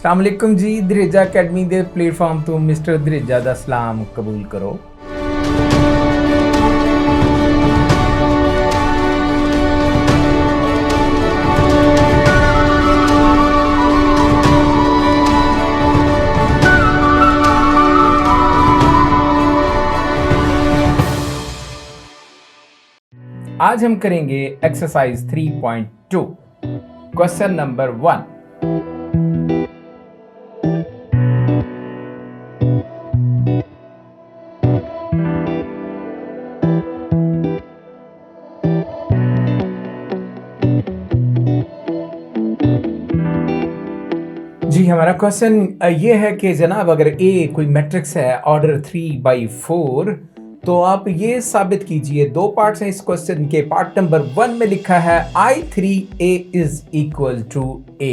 अस्सलामुअलैकुम जी, दरेजा अकैडमी दे प्लेटफॉर्म तो मिस्टर दरेजा दा सलाम कबूल करो। आज हम करेंगे एक्सरसाइज 3.2 क्वेश्चन नंबर 1। जी हमारा क्वेश्चन ये है कि जनाब अगर ए कोई मैट्रिक्स है ऑर्डर 3/4 तो आप ये साबित कीजिए। दो पार्ट्स हैं इस क्वेश्चन के। पार्ट नंबर 1 में लिखा है I3A is equal to A।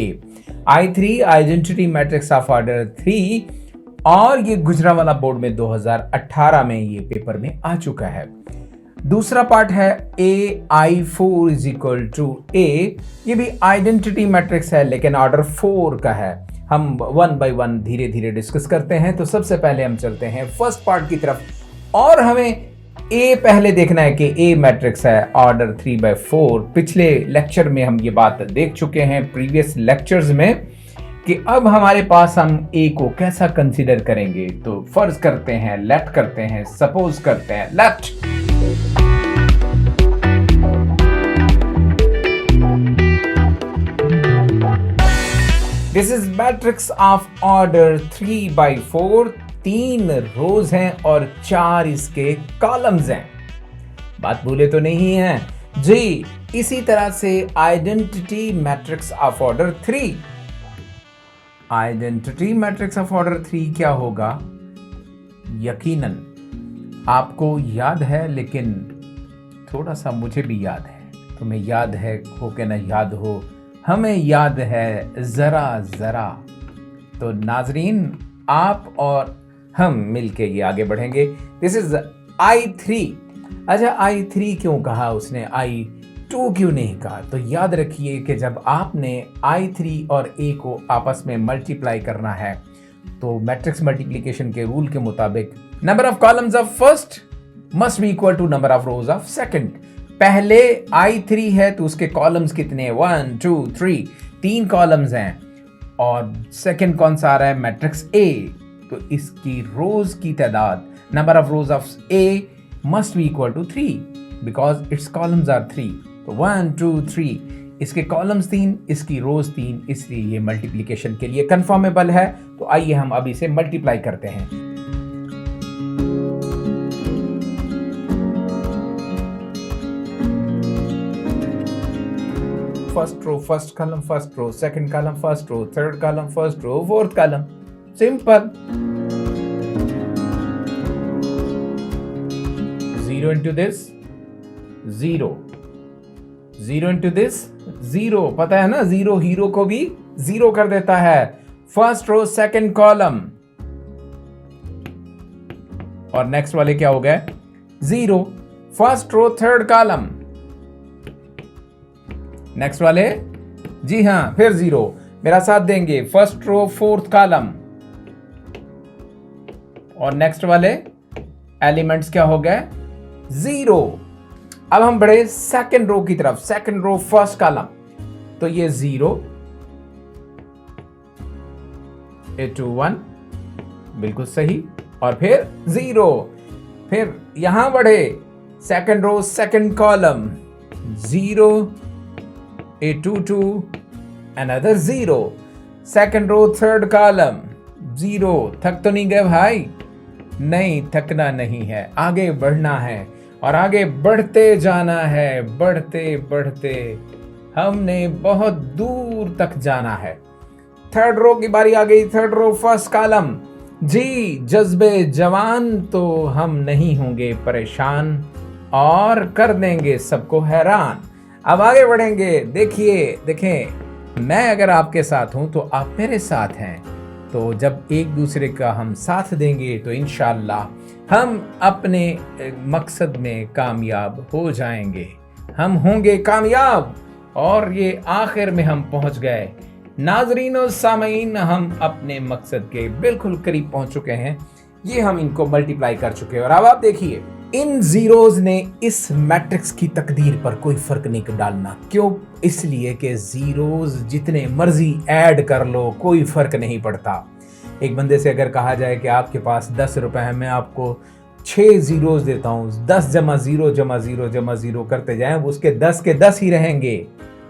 I3 identity matrix of order 3 और ये गुजरांवाला बोर्ड में 2018 में ये पेपर में आ चुका है। दूसरा पार्ट है AI4 is equal to A। ये भी आइडेंटिटी मैट्रिक्स है लेकिन ऑर्डर 4 का है। हम 1 by 1 धीरे धीरे डिस्कस करते हैं। तो सबसे पहले हम चलते हैं फर्स्ट पार्ट की तरफ और हमें A पहले देखना है कि A मैट्रिक्स है ऑर्डर 3/4। पिछले लेक्चर में हम ये बात देख चुके हैं प्रीवियस लेक्चर्स में कि अब हमारे पास हम A को कैसा कंसीडर करेंगे। तो फर्ज करते हैं, लेट करते हैं, सपोज करते हैं, let this is matrix of order 3/4। 3 रोज हैं और 4 इसके कॉलम्स हैं। बात भूले तो नहीं है जी। इसी तरह से identity matrix of order 3। Identity matrix of order 3 क्या होगा? यकीनन आपको याद है लेकिन थोड़ा सा मुझे भी याद है। तुम्हें याद है हो के ना याद हो, हमें याद है जरा जरा। तो नाजरीन आप और हम मिलके ये आगे बढ़ेंगे। This is I3। अच्छा I3 क्यों कहा उसने, I2 क्यों नहीं कहा? तो याद रखिए कि जब आपने I3 और A को आपस में मल्टीप्लाई करना है तो मैट्रिक्स मल्टीप्लिकेशन के रूल के मुताबिक number of columns of first must be equal to number of rows of second. पहले I3 है तो उसके कॉलम्स कितने? 1 2 3 3 कॉलम्स हैं। और सेकंड कौन सा आ रहा है? Matrix A। तो इसकी रोज की तादाद number of rows of A must be equal to 3 because its columns are 3। तो 1 2 3 इसके कॉलम्स 3, इसकी रोज 3, इसलिए ये मल्टीप्लिकेशन के लिए कंफर्मेबल है। तो आइए हम अब इसे मल्टीप्लाई करते हैं। First row first column first row, second column first row, third column first row, fourth column. Simple. 0 into this 0, 0 into this 0। पता है ना, 0 हीरो को भी 0 कर देता है। फर्स्ट रो सेकंड कॉलम और नेक्स्ट वाले क्या हो गए? 0। First row third column, next वाले जी हां फिर 0। मेरा साथ देंगे। फर्स्ट रो फोर्थ कॉलम और नेक्स्ट वाले एलिमेंट्स क्या हो गए? 0। अब हम बढ़े सेकंड रो की तरफ। सेकंड रो फर्स्ट कॉलम तो ये 0 A21 बिल्कुल सही और फिर 0। फिर यहां बढ़े second row second column 0 A22 another 0। Second row third column 0। थक तो नहीं गए भाई? नहीं, थकना नहीं है, आगे बढ़ना है और आगे बढ़ते जाना है। बढ़ते बढ़ते हमने बहुत दूर तक जाना है। थर्ड रो की बारी आ गई। थर्ड रो फर्स्ट कॉलम जी। जज्बे जवान तो हम नहीं होंगे परेशान और कर देंगे सबको हैरान। अब आगे बढ़ेंगे। देखिए देखें, मैं अगर आपके साथ हूं तो आप मेरे साथ हैं। तो जब एक दूसरे का हम साथ देंगे तो इंशाअल्लाह हम अपने मकसद में कामयाब हो जाएंगे। हम होंगे कामयाब और ये आखिर में हम पहुंच गए। नाजरीन और सामीन, हम अपने मकसद के बिल्कुल करीब पहुंच चुके हैं। ये हम इनको मल्टीप्लाई कर चुके हैं और अब आप देखिए इन जीरोज ने इस मैट्रिक्स की तकदीर पर कोई फर्क नहीं डालना। क्यों? इसलिए कि जीरोज जितने मर्जी ऐड कर लो कोई फर्क नहीं पड़ता। एक बंदे से अगर कहा जाए कि आपके पास 10 रुपए है, मैं आपको 6 जीरोज देता हूँ, 10 जमा 0 जमा 0 जमा 0 करते जाएं, उसके 10 के 10 ही रहेंगे।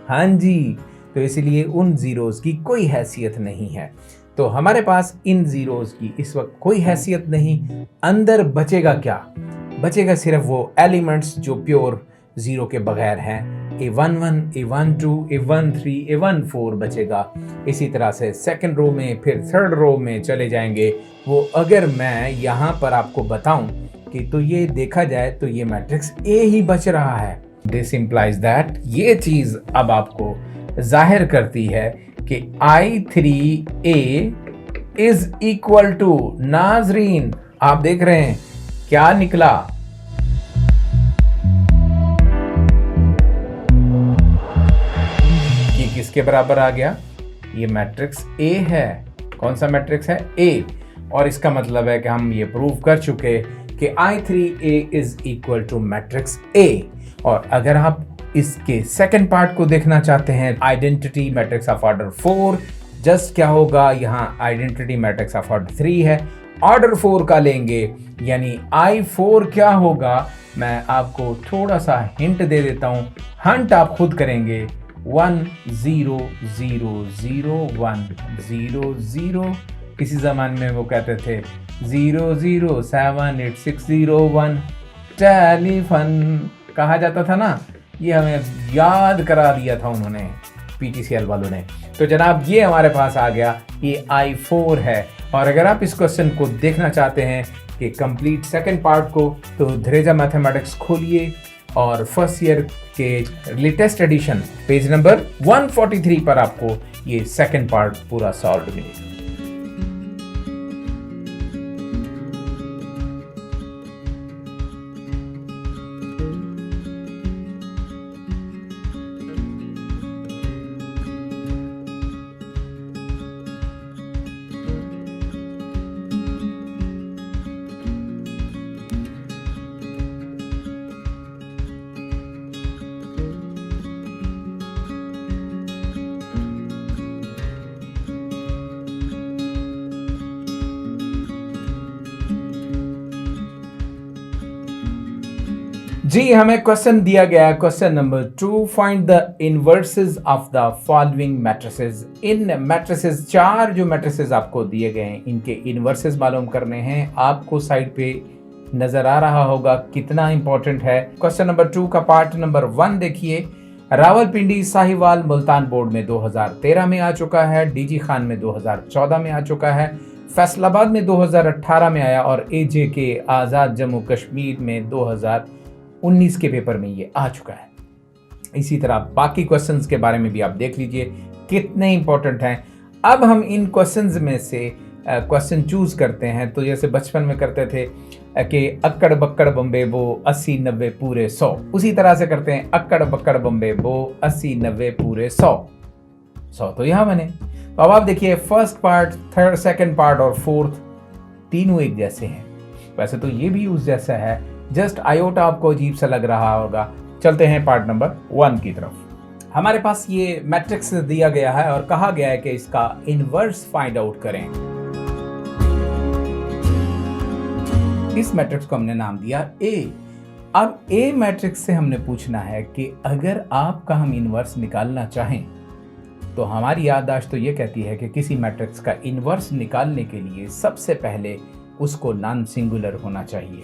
हाँ जी, तो इसलिए उन जीरोज की कोई हैसियत नहीं है। तो हमारे पास इन जीरोज की इस वक्त कोई हैसियत नहीं। अंदर बचेगा क्या? बचेगा सिर्फ वो एलिमेंट्स जो प्योर जीरो के बगैर हैं। A11, A12, A13, A14 बचेगा। इसी तरह से सेकंड रो में, फिर थर्ड रो में चले जाएंगे वो। अगर मैं यहाँ पर आपको बताऊं कि तो ये देखा जाए तो ये मैट्रिक्स A ही बच रहा है। दिस इंप्लाइज दैट, ये चीज अब आपको जाहिर करती है कि I3A इज इक्वल टू, नाजरीन आप देख रहे हैं क्या निकला? ये किसके बराबर आ गया? ये मैट्रिक्स A है। कौन सा मैट्रिक्स है? A। और इसका मतलब है कि हम ये प्रूव कर चुके कि I3A is equal to matrix A। और अगर आप इसके सेकंड पार्ट को देखना चाहते हैं, identity matrix of order 4, just क्या होगा, यहाँ आइडेंटिटी मैट्रिक्स ऑफ ऑर्डर 3 है, ऑर्डर 4 का लेंगे, यानी I4 क्या होगा, मैं आपको थोड़ा सा हिंट दे देता हूँ, हंट आप खुद करेंगे। 1 0 0 0 1 0 0। किसी जमाने में वो कहते थे 0 0 7 8 6 0 1 टेलीफोन कहा जाता था ना। ये हमें याद करा दिया था उन्होंने, PTCL वालों ने। तो जनाब ये हमारे पास आ गया, ये I4 है। और अगर आप इस क्वेश्चन को देखना चाहते हैं कि कंप्लीट सेकंड पार्ट को, तो धरेजा मैथमेटिक्स खोलिए और फर्स्ट ईयर के लेटेस्ट एडिशन पेज नंबर 143 पर आपको ये सेकंड पार्ट पूरा सॉल्व मिलेगा। जी, हमें क्वेश्चन दिया गया है, question number 2, find the inverses of the following matrices. इन मैट्रिसेस, 4 जो मैट्रिसेस आपको दिए गए हैं, इनके इनवर्सेस मालूम करने हैं। आपको साइड पे नजर आ रहा होगा कितना इंपॉर्टेंट है। क्वेश्चन नंबर 2 का पार्ट नंबर 1 देखिए। रावलपिंडी, साहिवाल, मुल्तान बोर्ड में 2013 में आ चुका है, DG खान में 2014 में आ चुका है, फैसलाबाद में 2018 में आया और AJK आज़ाद जम्मू कश्मीर में 2019 के पेपर में ये आ चुका है। इसी तरह बाकी क्वेश्चंस के बारे में भी आप देख लीजिए कितने इंपॉर्टेंट हैं। अब हम इन क्वेश्चंस में से क्वेश्चन चूज करते हैं। तो जैसे बचपन में करते थे कि अक्कड़ बक्कड़ बम्बे बो 80 90 पूरे 100, उसी तरह से करते हैं अक्कड़ बक्कड़ बम्बे बो 80 90 पूरे 100। 100 तो यहाँ बने। तो अब आप देखिए first part, third, second part और फोर्थ तीनों एक जैसे हैं। वैसे तो ये भी उस जैसा है, जस्ट आयोटा आपको अजीब सा लग रहा होगा। चलते हैं पार्ट नंबर 1 की तरफ। हमारे पास ये मैट्रिक्स दिया गया है और कहा गया है कि इसका इनवर्स फाइंड आउट करें। इस मैट्रिक्स को हमने नाम दिया A। अब A मैट्रिक्स से हमने पूछना है कि अगर आपका हम इनवर्स निकालना चाहें तो हमारी याददाश्त तो ये कहती है कि किसी मैट्रिक्स का इनवर्स निकालने के लिए सबसे पहले उसको नॉन सिंगुलर होना चाहिए।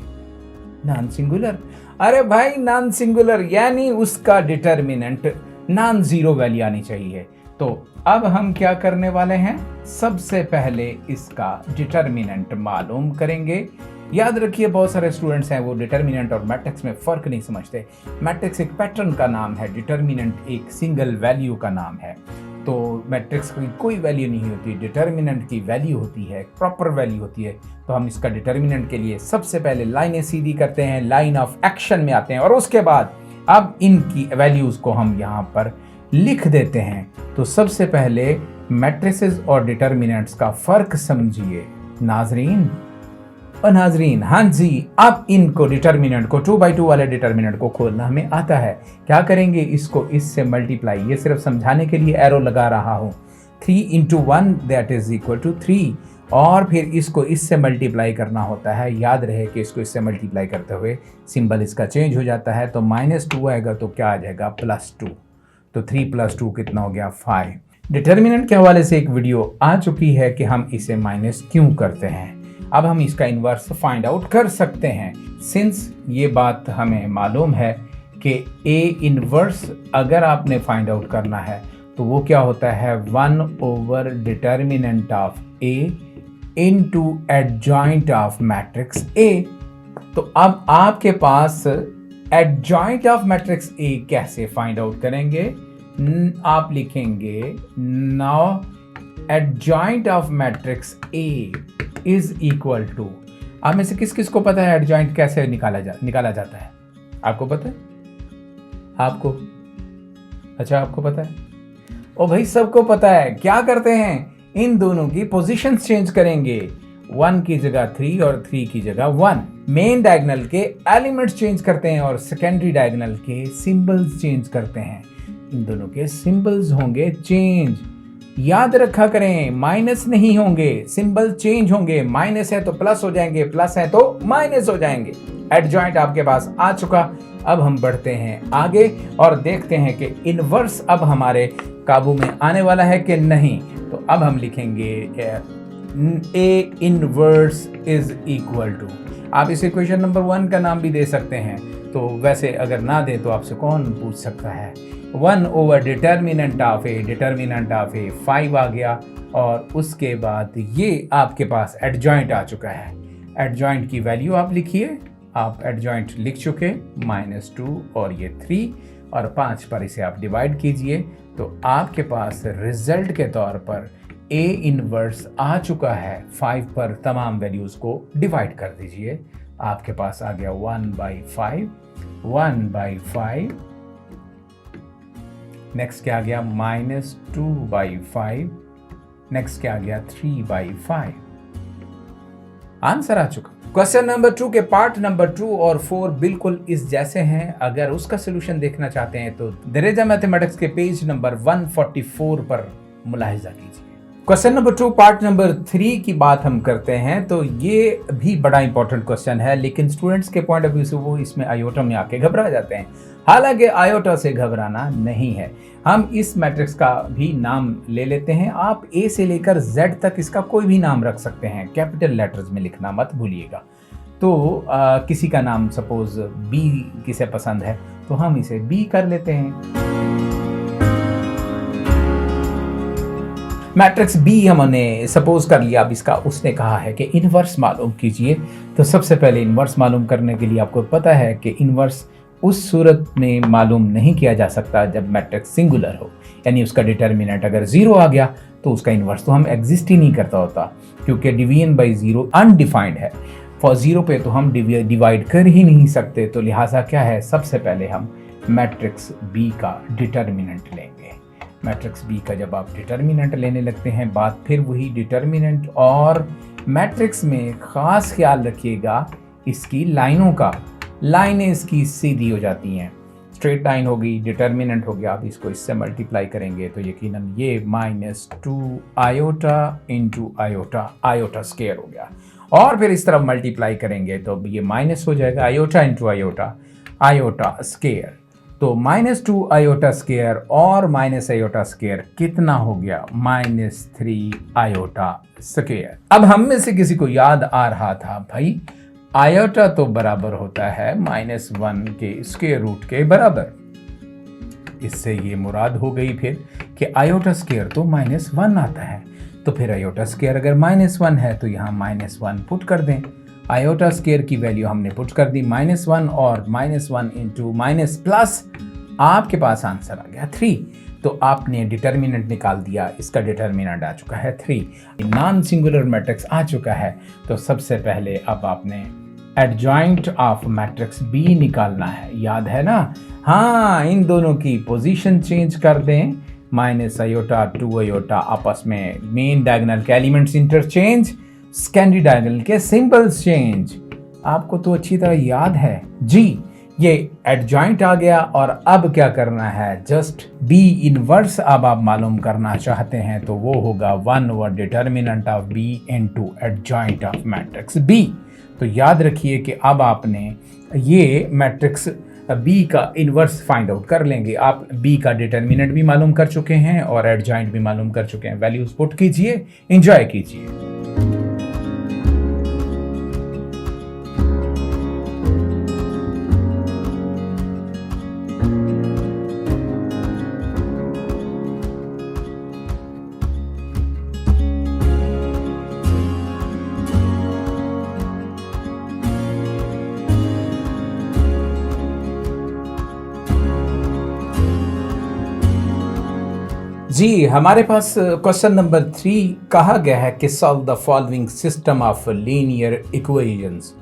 नॉन सिंगुलर, अरे भाई नॉन सिंगुलर यानी उसका डिटर्मिनेंट नॉन जीरो वैल्यू आनी चाहिए। तो अब हम क्या करने वाले हैं, सबसे पहले इसका डिटर्मिनेंट मालूम करेंगे। याद रखिए बहुत सारे स्टूडेंट्स हैं वो डिटर्मिनेंट और मैट्रिक्स में फ़र्क नहीं समझते। मैट्रिक्स एक पैटर्न का नाम है, डिटर्मिनेंट एक सिंगल वैल्यू का नाम है। तो मैट्रिक्स की कोई वैल्यू नहीं होती, डिटर्मिनेंट की वैल्यू होती है, प्रॉपर वैल्यू होती है। तो हम इसका डिटर्मिनेंट के लिए सबसे पहले लाइनें सीधी करते हैं, लाइन ऑफ एक्शन में आते हैं और उसके बाद अब इनकी वैल्यूज़ को हम यहाँ पर लिख देते हैं। तो सबसे पहले मैट्रिसेस और डिटर्मिनेंट्स का फर्क समझिए नाजरीन और नाजरीन। हाँ जी, अब इनको डिटर्मिनेंट को 2/2 वाले डिटर्मिनेंट को खोलना हमें आता है। क्या करेंगे, इसको इससे मल्टीप्लाई, ये सिर्फ समझाने के लिए एरो लगा रहा हूँ। 3 × 1 दैट इज इक्वल टू 3, और फिर इसको इससे मल्टीप्लाई करना होता है। याद रहे कि इसको इससे मल्टीप्लाई करते हुए सिंबल इसका चेंज हो जाता है। तो -2 आएगा तो क्या आ जाएगा, +2। तो 3 + 2 कितना हो गया, 5। डिटर्मिनेंट के हवाले से एक वीडियो आ चुकी है कि हम इसे माइनस क्यों करते हैं। अब हम इसका इन्वर्स फाइंड आउट कर सकते हैं। सिंस ये बात हमें मालूम है कि ए इन्वर्स अगर आपने फाइंड आउट करना है तो वो क्या होता है, 1 / determinant of A into adjoint of matrix A. तो अब आपके पास एडजॉइंट ऑफ मैट्रिक्स ए कैसे फाइंड आउट करेंगे, आप लिखेंगे now adjoint of matrix A is equal to, आप में से किस किस को पता है एडजॉइंट कैसे निकाला जाता है? आपको पता है? आपको? अच्छा, आपको पता है? ओ भाई, सबको पता है। क्या करते हैं, इन दोनों की पोजीशंस चेंज करेंगे। 1 की जगह 3 और 3 की जगह 1। मेन डायगोनल के एलिमेंट्स चेंज करते हैं और सेकेंडरी डायगोनल के सिंबल्स चेंज करते हैं। इन दोनों के सिंबल्स होंगे चेंज। याद रखा करें, माइनस नहीं होंगे, सिंबल चेंज होंगे। माइनस है तो प्लस हो जाएंगे, प्लस है तो माइनस हो जाएंगे। एडजॉइंट आपके पास आ चुका। अब हम बढ़ते हैं आगे और देखते हैं कि इनवर्स अब हमारे काबू में आने वाला है कि नहीं। तो अब हम लिखेंगे A inverse is equal to, आप इसे क्वेश्चन नंबर 1 का नाम भी दे सकते हैं। तो वैसे अगर ना दे तो आपसे कौन पूछ सकता है। 1 / determinant of A, determinant of A 5 आ गया, और उसके बाद ये आपके पास एडजॉइंट आ चुका है। एडजॉइंट की वैल्यू आप लिखिए, आप एडजॉइंट लिख चुके, -2 और ये 3 और 5 पर इसे आप डिवाइड कीजिए। तो आपके पास रिजल्ट के तौर पर ए इनवर्स आ चुका है। 5 पर तमाम वैल्यूज़ को डिवाइड कर दीजिए, आपके पास आ गया 1/5, 1/5। नेक्स्ट क्या आ गया, -2/5। नेक्स्ट क्या आ गया, 3/5। आंसर आ चुका। क्वेश्चन नंबर 2 के पार्ट नंबर 2 और 4 बिल्कुल इस जैसे हैं। अगर उसका सोल्यूशन देखना चाहते हैं तो दरेजा मैथमेटिक्स के पेज नंबर 144 पर मुलाहिजा कीजिए। क्वेश्चन नंबर 2 पार्ट नंबर 3 की बात हम करते हैं तो ये भी बड़ा इंपॉर्टेंट क्वेश्चन है, लेकिन स्टूडेंट्स के पॉइंट ऑफ व्यू से वो इसमें आयोटा में आके घबरा जाते हैं। हालांकि आयोटा से घबराना नहीं है। हम इस मैट्रिक्स का भी नाम ले लेते हैं। आप ए से लेकर जेड तक इसका कोई भी नाम रख सकते हैं, कैपिटल लेटर्स में लिखना मत भूलिएगा। तो किसी का नाम सपोज बी किसे पसंद है तो हम इसे बी कर लेते हैं। मैट्रिक्स बी हमने सपोज कर लिया। अब इसका उसने कहा है कि इनवर्स मालूम कीजिए। तो सबसे पहले इनवर्स मालूम करने के लिए आपको पता है कि इनवर्स उस सूरत में मालूम नहीं किया जा सकता जब मैट्रिक्स सिंगुलर हो, यानी उसका डिटर्मिनेंट अगर 0 आ गया तो उसका इनवर्स तो हम एग्जिस्ट ही नहीं करता होता, क्योंकि डिवीजन बाई 0 अनडिफाइंड है। फॉर 0 पे तो हम डिवाइड कर ही नहीं सकते। तो लिहाजा क्या है, सबसे पहले हम मैट्रिक्स बी का डिटर्मिनेंट लेंगे। मैट्रिक्स बी का जब आप डिटर्मिनेंट लेने लगते हैं, बात फिर वही डिटर्मिनेंट और मैट्रिक्स में ख़ास ख्याल रखिएगा इसकी लाइनों का। लाइनें इसकी सीधी हो जाती हैं, स्ट्रेट लाइन होगी, डिटर्मिनेंट हो गया। आप इसको इससे मल्टीप्लाई करेंगे तो यकीनन ये -2 iota into iota, iota square हो गया। और फिर इस तरफ मल्टीप्लाई करेंगे तो ये माइनस हो जाएगा, iota into iota, iota square. तो -2 आयोटा स्क्वायर और माइनस आयोटा स्क्वायर कितना हो गया, -3 आयोटा स्क्वायर। अब हम में से किसी को याद आ रहा था भाई आयोटा तो बराबर होता है -1 के स्क्वायर रूट के बराबर। इससे ये मुराद हो गई फिर कि आयोटा स्क्वायर तो -1 आता है। तो फिर आयोटा स्क्वायर अगर -1 है तो यहाँ -1 पुट कर दें। आयोटा स्क्वायर की वैल्यू हमने पुट कर दी -1 और -1 इंटू माइनस प्लस, आपके पास आंसर आ गया 3। तो आपने डिटर्मिनेंट निकाल दिया, इसका डिटर्मिनेंट आ चुका है 3। नॉन सिंगुलर मैट्रिक्स आ चुका है। तो सबसे पहले अब आपने एडजॉइंट ऑफ मैट्रिक्स बी निकालना है, याद है ना। हाँ, इन दोनों की पोजीशन चेंज कर दें माइनस आयोटा टू आयोटा आपस में मेन डायगोनल के एलिमेंट्स इंटरचेंज, सेकेंडरी डायगोनल के सिंबल्स चेंज। आपको तो अच्छी तरह याद है जी। ये एडजॉइंट आ गया और अब क्या करना है, जस्ट बी इनवर्स अब आप मालूम करना चाहते हैं तो वो होगा 1 over determinant of B into adjoint of matrix B. तो याद रखिए कि अब आपने ये मैट्रिक्स बी का इनवर्स फाइंड आउट कर लेंगे। आप बी का डिटर्मिनेंट भी मालूम कर चुके हैं और एडजॉइंट भी मालूम कर चुके हैं। वैल्यूज पुट कीजिए, एंजॉय कीजिए। जी, हमारे पास क्वेश्चन नंबर 3 कहा गया है कि solve the following system of linear equations.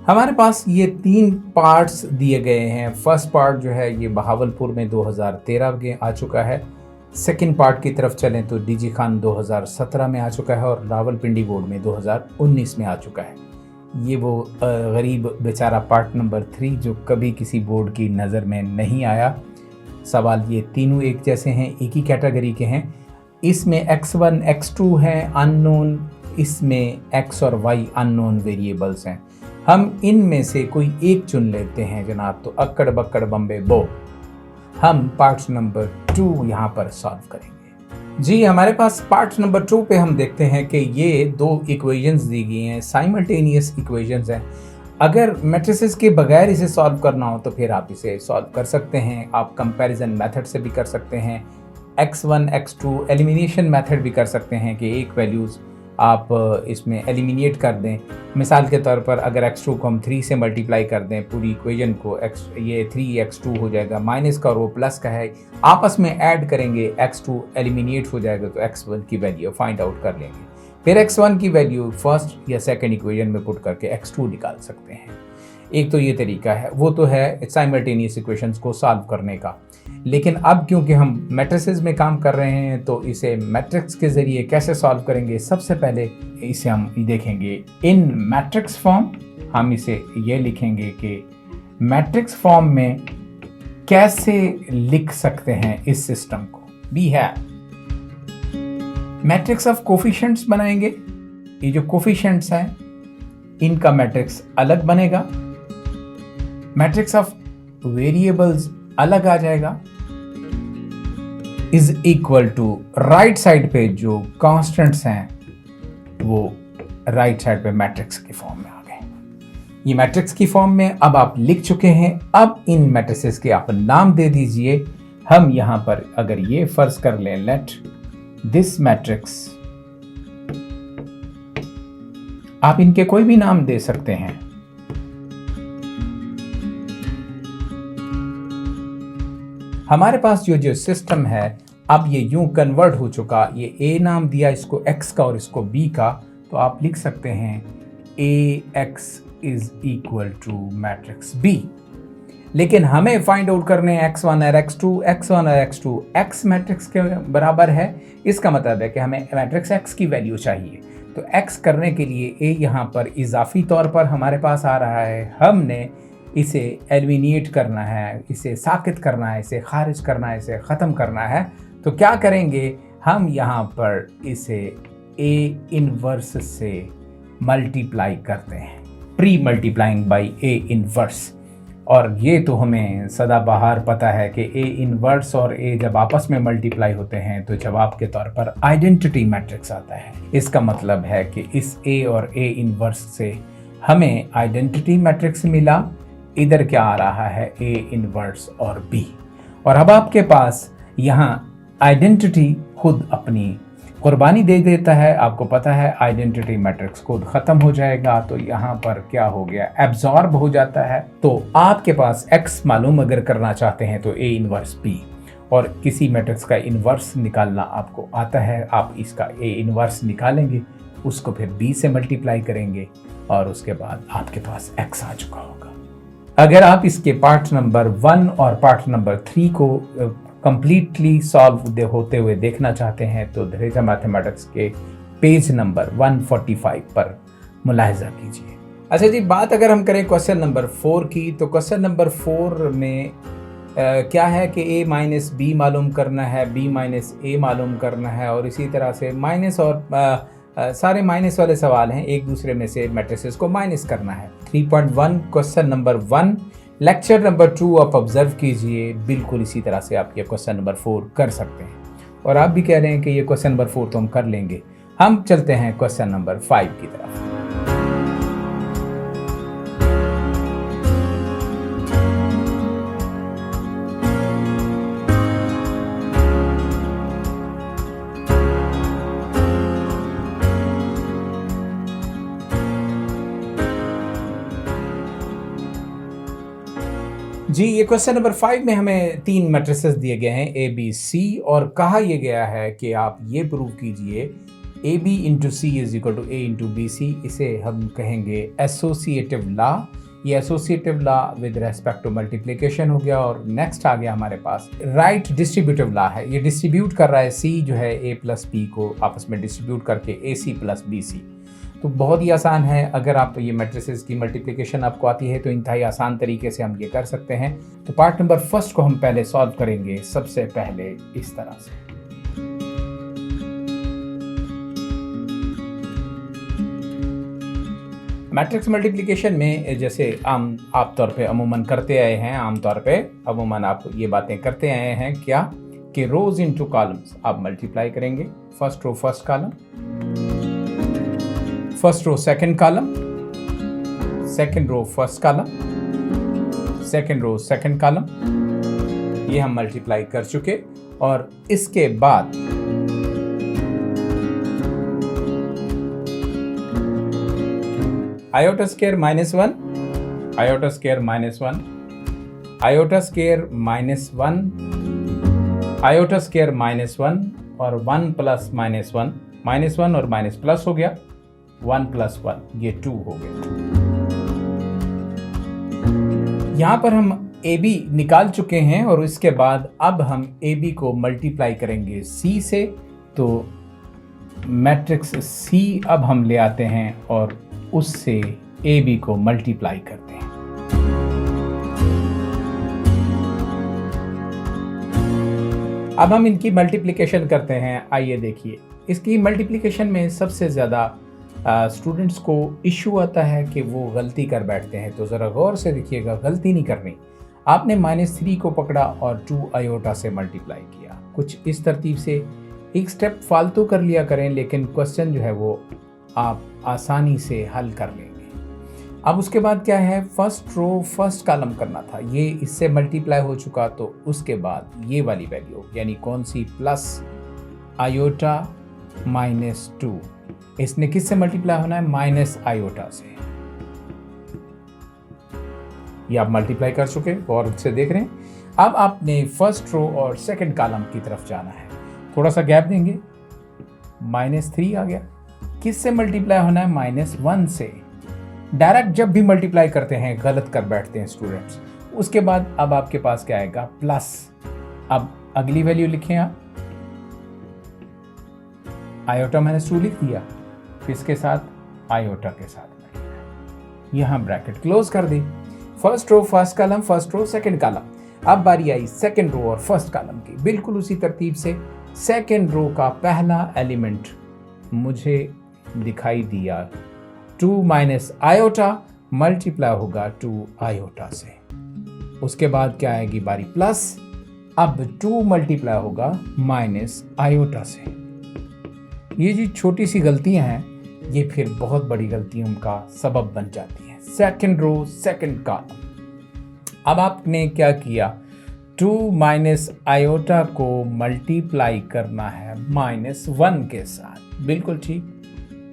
हमारे पास ये 3 पार्ट्स दिए गए हैं। फर्स्ट पार्ट जो है ये बहावलपुर में 2013 में आ चुका है। सेकंड पार्ट की तरफ चलें तो डीजी खान 2017 में आ चुका है और रावलपिंडी बोर्ड में 2019 में आ चुका है। ये वो गरीब बेचारा पार्ट नंबर 3 जो कभी किसी बोर्ड की नज़र में नहीं आया। सवाल ये तीनों एक जैसे हैं, एक ही कैटेगरी के हैं। इसमें x1 x2 हैं अननोन, इसमें x और y अननोन वेरिएबल्स हैं। हम इनमें से कोई एक चुन लेते हैं जनाब। तो अक्कड़ बक्कड़ बम्बे बो, हम पार्ट नंबर 2 यहाँ पर सॉल्व करेंगे। जी, हमारे पास पार्ट नंबर 2 पे हम देखते हैं कि ये 2 इक्वेशंस दी गई हैं, साइमल्टेनियस इक्वेशंस हैं। अगर मैट्रिसेस के बगैर इसे सॉल्व करना हो तो फिर आप इसे सॉल्व कर सकते हैं। आप कंपैरिजन मेथड से भी कर सकते हैं, x1 x2 एलिमिनेशन मेथड भी कर सकते हैं कि एक वैल्यूज़ आप इसमें एलिमिनेट कर दें। मिसाल के तौर पर अगर x2 को हम 3 से मल्टीप्लाई कर दें पूरी इक्वेशन को, ये 3x2 हो जाएगा, माइनस का और वो प्लस का है, आपस में ऐड करेंगे, x2 एलिमिनेट हो जाएगा तो x1 की वैल्यू फाइंड आउट कर लेंगे। फिर x1 की वैल्यू फर्स्ट या सेकंड इक्वेशन में पुट करके x2 निकाल सकते हैं। एक तो ये तरीका है, वो तो है साइमल्टेनियस इक्वेशंस को सॉल्व करने का। लेकिन अब क्योंकि हम मैट्रिसेस में काम कर रहे हैं तो इसे मैट्रिक्स के ज़रिए कैसे सॉल्व करेंगे, सबसे पहले इसे हम देखेंगे इन मैट्रिक्स फॉर्म। हम इसे ये लिखेंगे कि मैट्रिक्स फॉर्म में कैसे लिख सकते हैं इस सिस्टम को। बी है मैट्रिक्स ऑफ कोफिशिएंट्स बनाएंगे। ये जो कोफिशिएंट्स हैं इनका मैट्रिक्स अलग बनेगा, मैट्रिक्स ऑफ वेरिएबल्स अलग आ जाएगा, is equal to right side पे जो कांस्टेंट्स हैं वो राइट साइड पे मैट्रिक्स की फॉर्म में आ गए। ये मैट्रिक्स की फॉर्म में अब आप लिख चुके हैं। अब इन मैट्रिसेस के आप नाम दे दीजिए। हम यहां पर अगर ये फर्ज कर लें, लेट दिस मैट्रिक्स, आप इनके कोई भी नाम दे सकते हैं। हमारे पास जो सिस्टम है अब ये यूं कन्वर्ट हो चुका। ये ए नाम दिया इसको x का और इसको b का, तो आप लिख सकते हैं ax is equal to matrix b। लेकिन हमें फाइंड आउट करने x1 और x2, x1 और x2 x मैट्रिक्स के बराबर है। इसका मतलब है कि हमें मैट्रिक्स x की वैल्यू चाहिए। तो x करने के लिए a यहाँ पर इजाफी तौर पर हमारे पास आ रहा है। हमने इसे एलिमिनेट करना है, इसे साकित करना है, इसे खारिज करना है, इसे ख़त्म करना है। तो क्या करेंगे, हम यहाँ पर इसे a इनवर्स से मल्टीप्लाई करते हैं, pre multiplying by a inverse. और ये तो हमें सदाबहार पता है कि a इनवर्स और a जब आपस में मल्टीप्लाई होते हैं तो जवाब के तौर पर आइडेंटिटी मैट्रिक्स आता है। इसका मतलब है कि इस a और a इनवर्स से हमें आइडेंटिटी मैट्रिक्स मिला। इधर क्या आ रहा है, a इनवर्स और b। और अब आपके पास यहाँ आइडेंटिटी खुद अपनी कुर्बानी दे देता है। आपको पता है आइडेंटिटी मैट्रिक्स खुद ख़त्म हो जाएगा, तो यहाँ पर क्या हो गया, एब्जॉर्ब हो जाता है। तो आपके पास x मालूम अगर करना चाहते हैं तो a इनवर्स b, और किसी मैट्रिक्स का इनवर्स निकालना आपको आता है। आप इसका a इनवर्स निकालेंगे, उसको फिर b से मल्टीप्लाई करेंगे और उसके बाद आपके पास x आ चुका होगा। अगर आप इसके पार्ट नंबर 1 और पार्ट नंबर 3 को कंप्लीटली सॉल्व होते हुए देखना चाहते हैं तो धरेजा मैथमेटिक्स के पेज नंबर 145 पर मुलाहिजा कीजिए। अच्छा जी, बात अगर हम करें क्वेश्चन नंबर 4 की, तो क्वेश्चन नंबर 4 में क्या है कि a माइनस बी मालूम करना है, b माइनस ए मालूम करना है, और इसी तरह से माइनस और सारे माइनस वाले सवाल हैं, एक दूसरे में से मैट्रिसेस को माइनस करना है। 3.1 क्वेश्चन नंबर 1 लेक्चर नंबर 2 आप ऑब्जर्व कीजिए, बिल्कुल इसी तरह से आप ये क्वेश्चन नंबर 4 कर सकते हैं। और आप भी कह रहे हैं कि ये क्वेश्चन नंबर 4 तो हम कर लेंगे। हम चलते हैं क्वेश्चन नंबर 5 की तरफ। जी, ये क्वेश्चन नंबर 5 में हमें 3 मैट्रिसेस दिए गए हैं ए बी सी, और कहा यह गया है कि आप ये प्रूव कीजिए A B into C is equal to A into B C. इसे हम कहेंगे एसोसिएटिव लॉ। ये associative law with respect to multiplication हो गया। और नेक्स्ट आ गया हमारे पास राइट डिस्ट्रीब्यूटिव लॉ है। ये डिस्ट्रीब्यूट कर रहा है सी जो है ए प्लस बी को आपस में डिस्ट्रीब्यूट करके ए सी प्लस बी सी। तो बहुत ही आसान है। अगर आप ये मैट्रिसेस की मल्टीप्लिकेशन आपको आती है तो इंतहाई आसान तरीके से हम ये कर सकते हैं। तो पार्ट नंबर 1 को हम पहले सॉल्व करेंगे सबसे पहले इस तरह से। मैट्रिक्स मल्टीप्लिकेशन में जैसे आप तौर पे अमूमन करते आए हैं, आमतौर पे अमूमन आप ये बातें करते आए हैं क्या कि रोज इनटू कॉलम्स आप मल्टीप्लाई करेंगे। First row first column, first row second column, second row first column, second row second column, ये हम मल्टीप्लाई कर चुके। और इसके बाद iota square minus 1, iota square minus 1, iota square minus 1, iota square minus 1 और 1 प्लस माइनस 1, माइनस 1 और minus plus हो गया, 1 प्लस 1 ये 2 हो गया। यहां पर हम ए बी निकाल चुके हैं और इसके बाद अब हम ए बी को मल्टीप्लाई करेंगे सी से। तो मैट्रिक्स सी अब हम ले आते हैं और उससे ए बी को मल्टीप्लाई करते हैं। अब हम इनकी मल्टीप्लिकेशन करते हैं। आइए देखिए, इसकी मल्टीप्लिकेशन में सबसे ज़्यादा स्टूडेंट्स को इशू आता है कि वो गलती कर बैठते हैं। तो ज़रा गौर से देखिएगा, गलती नहीं करनी। आपने -3 को पकड़ा और 2 आयोटा से मल्टीप्लाई किया। कुछ इस तरतीब से एक स्टेप फालतू कर लिया करें, लेकिन क्वेश्चन जो है वो आप आसानी से हल कर लेंगे। अब उसके बाद क्या है, फर्स्ट रो फर्स्ट कॉलम करना था। ये इससे मल्टीप्लाई हो चुका, तो उसके बाद ये वाली वैल्यू यानी कौन सी, प्लस आयोटा माइनस 2। इसने किससे मल्टीप्लाई होना है, माइनस आयोटा से। ये आप मल्टीप्लाई कर चुके और से देख रहे हैं। अब आपने फर्स्ट रो और सेकंड कॉलम की तरफ जाना है। थोड़ा सा गैप देंगे, -3 आ गया। किससे मल्टीप्लाई होना है, -1 से। डायरेक्ट जब भी मल्टीप्लाई करते हैं गलत कर बैठते हैं स्टूडेंट्स। उसके बाद अब आपके पास क्या आएगा, प्लस। अब अगली वैल्यू लिखें आप, आयोटा -2 लिख दिया, किसके साथ, आयोटा के साथ। यहां ब्रैकेट क्लोज कर दी। First row first column, first row second column. अब बारी आई सेकंड रो और फर्स्ट कॉलम की। बिल्कुल उसी तरतीब से सेकंड रो का पहला एलिमेंट मुझे दिखाई दिया, 2 माइनस आयोटा मल्टीप्लाई होगा 2 आयोटा से। उसके बाद क्या आएगी बारी, प्लस। अब 2 मल्टीप्लाई होगा माइनस आयोटा से। ये जो छोटी सी गलतियां हैं ये फिर बहुत बड़ी गलतियों का सबब बन जाती हैं। Second row second column. अब आपने क्या किया, 2 माइनस आयोटा को मल्टीप्लाई करना है -1 के साथ। बिल्कुल ठीक,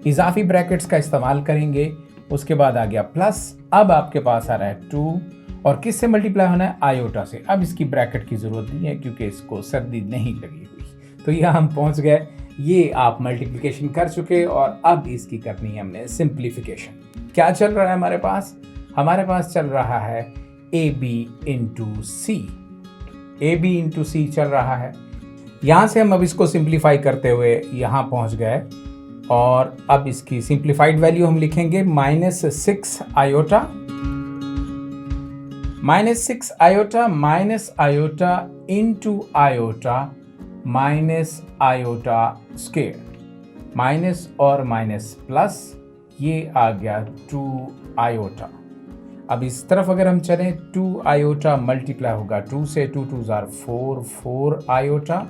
इजाफी ब्रैकेट्स का इस्तेमाल करेंगे। उसके बाद आ गया प्लस। अब आपके पास आ रहा है 2 और किससे मल्टीप्लाई होना है, आयोटा से। अब इसकी ब्रैकेट की ज़रूरत नहीं है क्योंकि इसको सर्दी नहीं लगी हुई। तो यहाँ हम पहुँच गए। ये आप मल्टीप्लिकेशन कर चुके और अब इसकी करनी है हमने सिंप्लीफिकेशन। क्या चल रहा है हमारे पास, हमारे पास चल रहा है A B into C. A B into C चल रहा है। यहाँ से हम अब इसको सिंप्लीफाई करते हुए यहाँ पहुँच गए और अब इसकी सिंप्लीफाइड वैल्यू हम लिखेंगे -6 iota minus iota into iota minus iota square, minus और माइनस प्लस, ये आ गया 2 आयोटा। अब इस तरफ अगर हम चलें 2 आयोटा मल्टीप्लाई होगा 2 से, 2 2 जार 4, 4 आयोटा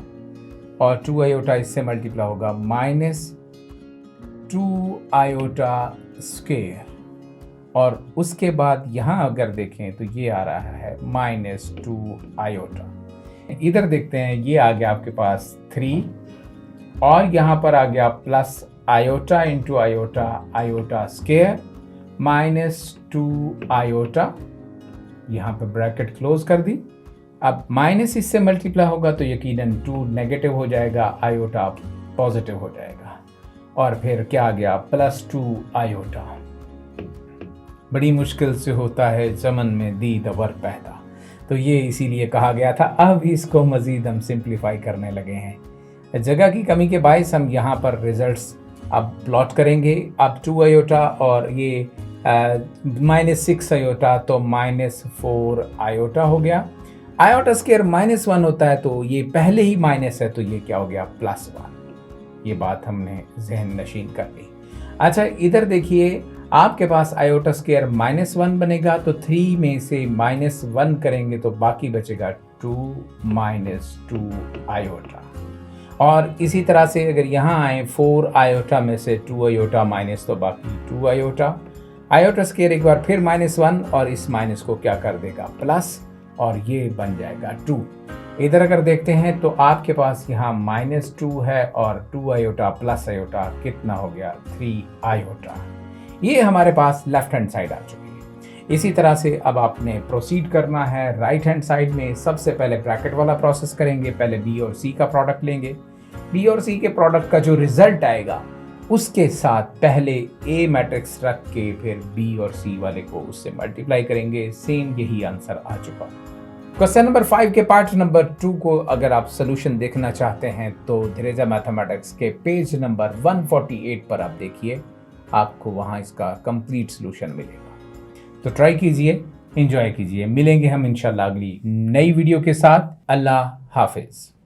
और 2 आयोटा इससे मल्टीप्लाई होगा -2 आयोटा स्क्वायर, और उसके बाद यहाँ अगर देखें तो ये आ रहा है -2 आयोटा। इधर देखते हैं, ये आ गया आपके पास 3 और यहाँ पर आ गया plus iota into iota iota square -2 iota, यहाँ पे ब्रैकेट क्लोज कर दी। अब माइनस इससे मल्टीप्लाई होगा तो यकीनन 2 नेगेटिव हो जाएगा, आयोटा पॉजिटिव हो जाएगा, और फिर क्या आ गया +2 आयोटा। बड़ी मुश्किल से होता है चमन में दीदवर पैदा, तो ये इसीलिए कहा गया था। अब इसको मज़ीद हम सिंप्लीफाई करने लगे हैं। जगह की कमी के बायस हम यहाँ पर रिजल्ट्स अब प्लॉट करेंगे। अब 2 आयोटा और ये -6 आयोटा तो -4 आयोटा हो गया। आयोटा स्क्वायर -1 होता है तो ये पहले ही माइनस है, तो ये क्या हो गया +1। ये बात हमने जहन नशीन कर ली। अच्छा, इधर देखिए, आपके पास आयोटा स्क्वायर -1 बनेगा तो 3 में से -1 करेंगे तो बाकी बचेगा 2 -2 आयोटा। और इसी तरह से अगर यहाँ आए 4 आयोटा में से 2 आयोटा माइनस तो बाकी 2 आयोटा। आयोटा स्क्वायर एक बार फिर -1 और इस माइनस को क्या कर देगा प्लस, और ये बन जाएगा 2। इधर अगर देखते हैं तो आपके पास यहाँ -2 है और 2 आयोटा प्लस आयोटा कितना हो गया 3 आयोटा। ये हमारे पास लेफ्ट हैंड साइड आ चुकी है। इसी तरह से अब आपने प्रोसीड करना है राइट हैंड साइड में। सबसे पहले ब्रैकेट वाला प्रोसेस करेंगे, पहले बी और सी का प्रोडक्ट लेंगे। बी और सी के प्रोडक्ट का जो रिजल्ट आएगा उसके साथ पहले ए मैट्रिक्स रख के फिर बी और सी वाले को उससे मल्टीप्लाई करेंगे। सेम यही आंसर आ चुका। क्वेश्चन नंबर 5 के पार्ट नंबर 2 को अगर आप सोल्यूशन देखना चाहते हैं तो धीरेजा मैथमेटिक्स के पेज नंबर 148 पर आप देखिए, आपको वहां इसका कंप्लीट सोल्यूशन मिलेगा। तो ट्राई कीजिए, एंजॉय कीजिए। मिलेंगे हम इंशाल्लाह अगली नई वीडियो के साथ। अल्लाह हाफिज।